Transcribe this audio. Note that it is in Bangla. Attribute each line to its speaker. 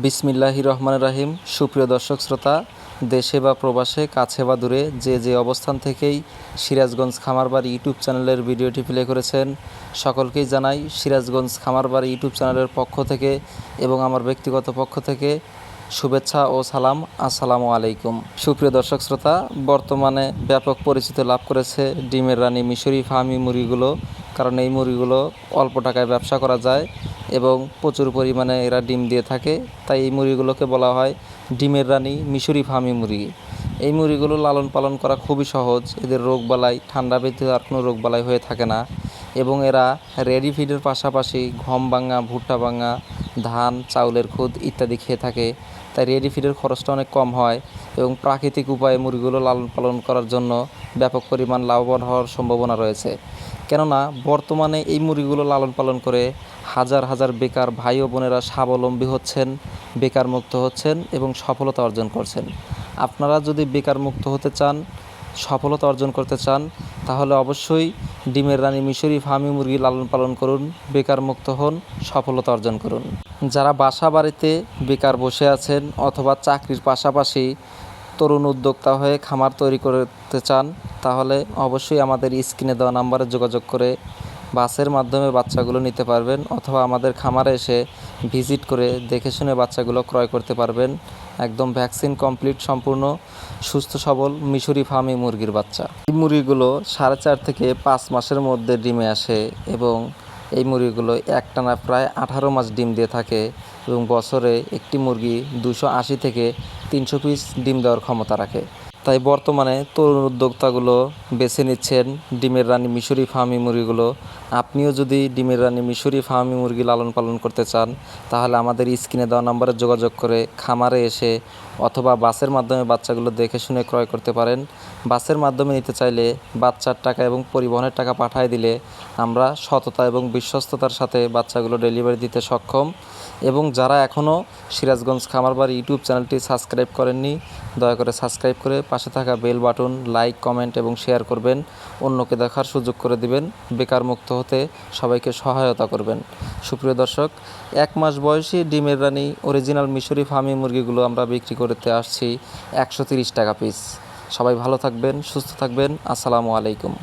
Speaker 1: বিসমিল্লাহির রহমানির রহিম। সুপ্রিয় দর্শক শ্রোতা, দেশে বা প্রবাসে, কাছে বা দূরে, যে অবস্থান থেকেই সিরাজগঞ্জ খামারবাড়ি ইউটিউব চ্যানেলের ভিডিওটি প্লে করেছেন, সকলকেই জানাই সিরাজগঞ্জ খামারবাড়ি ইউটিউব চ্যানেলের পক্ষ থেকে এবং আমার ব্যক্তিগত পক্ষ থেকে শুভেচ্ছা ও সালাম। আসসালামু আলাইকুম। সুপ্রিয় দর্শক শ্রোতা, বর্তমানে ব্যাপক পরিচিতি লাভ করেছে ডিমের রানী মিশরি ফার্মি মুরগিগুলো। কারণ এই মুরগিগুলো অল্প টাকায় ব্যবসা করা যায় এবং প্রচুর পরিমাণে এরা ডিম দিয়ে থাকে। তাই এই মুরগিগুলোকে বলা হয় ডিমের রানী মিশরি ফার্মি মুরগি। এই মুরগিগুলো লালন পালন করা খুবই সহজ। এদের রোগবালাই, ঠান্ডা ব্যতীত আর কোনো রোগবালাই হয়ে থাকে না এবং এরা রেডি ফিডের পাশাপাশি গম ভাঙা, ভুট্টা ভাঙা, ধান, চাউলের খুদ ইত্যাদি খেয়ে থাকে। তাই রেডি ফিডের খরচটা অনেক কম হয় এবং প্রাকৃতিক উপায়ে মুরগিগুলো লালন পালন করার জন্য ব্যাপক পরিমাণ লাভবান হওয়ার সম্ভাবনা রয়েছে। কেননা বর্তমানে এই মুরগিগুলো লালন পালন করে হাজার হাজার বেকার ভাই ও বোনেরা স্বাবলম্বী হচ্ছেন, বেকার মুক্ত হচ্ছেন এবং সফলতা অর্জন করছেন। আপনারা যদি বেকার মুক্ত হতে চান, সফলতা অর্জন করতে চান, তাহলে অবশ্যই ডিমের রানী মিশরি ফার্মি মুরগি লালন পালন করুন, বেকার মুক্ত হন, সফলতা অর্জন করুন। যারা বাসা বাড়িতে বেকার বসে আছেন অথবা চাকরির পাশাপাশি তরুণ উদ্যোক্তা হয়ে খামার তৈরি করতে চান, তাহলে অবশ্যই আমাদের স্ক্রিনে দেওয়া নাম্বারে যোগাযোগ করে বাসের মাধ্যমে বাচ্চাগুলো নিতে পারবেন অথবা আমাদের খামারে এসে ভিজিট করে দেখে শুনে বাচ্চাগুলো ক্রয় করতে পারবেন। একদম ভ্যাকসিন কমপ্লিট, সম্পূর্ণ সুস্থ সবল মিশরি ফার্মি মুরগির বাচ্চা। এই মুরগিগুলো 4.5 থেকে 5 মাসের মধ্যে ডিমে আসে এবং এই মুরগিগুলো একটানা প্রায় 18 মাস ডিম দিয়ে থাকে এবং বছরে একটি মুরগি 280 থেকে 300 পিস ডিম দেওয়ার ক্ষমতা রাখে। তাই বর্তমানে তরুণ উদ্যোক্তাগুলো বেছে নিচ্ছেন ডিমের রানী মিশরি ফার্মি মুরগিগুলো। আপনিও যদি ডিমের রানী মিশরি ফার্মি মুরগি লালন পালন করতে চান, তাহলে আমাদের স্ক্রিনে দেওয়া নম্বরে যোগাযোগ করে খামারে এসে অথবা বাসের মাধ্যমে বাচ্চাগুলো দেখে শুনে ক্রয় করতে পারেন। বাসের মাধ্যমে নিতে চাইলে বাচ্চার টাকা এবং পরিবহনের টাকা পাঠিয়ে দিলে আমরা সততা এবং বিশ্বস্ততার সাথে বাচ্চাগুলো ডেলিভারি দিতে সক্ষম। এবং যারা এখনও সিরাজগঞ্জ খামারবাড়ি ইউটিউব চ্যানেলটি সাবস্ক্রাইব করেননি, দয়া করে সাবস্ক্রাইব করে পাশে থাকা বেল বাটন লাইক, কমেন্ট এবং শেয়ার করবেন, অন্যকে দেখার সুযোগ করে দিবেন, বেকার মুক্ত হতে সবাইকে সহায়তা করবেন। সুপ্রিয় দর্শক, 1 মাস বয়সী ডিমের রানী অরিজিনাল মিশরি ফার্মি মুরগিগুলো আমরা বিক্রি করতে আসছি 130 টাকা পিস। সবাই ভালো থাকবেন, সুস্থ থাকবেন। আসসালামু আলাইকুম।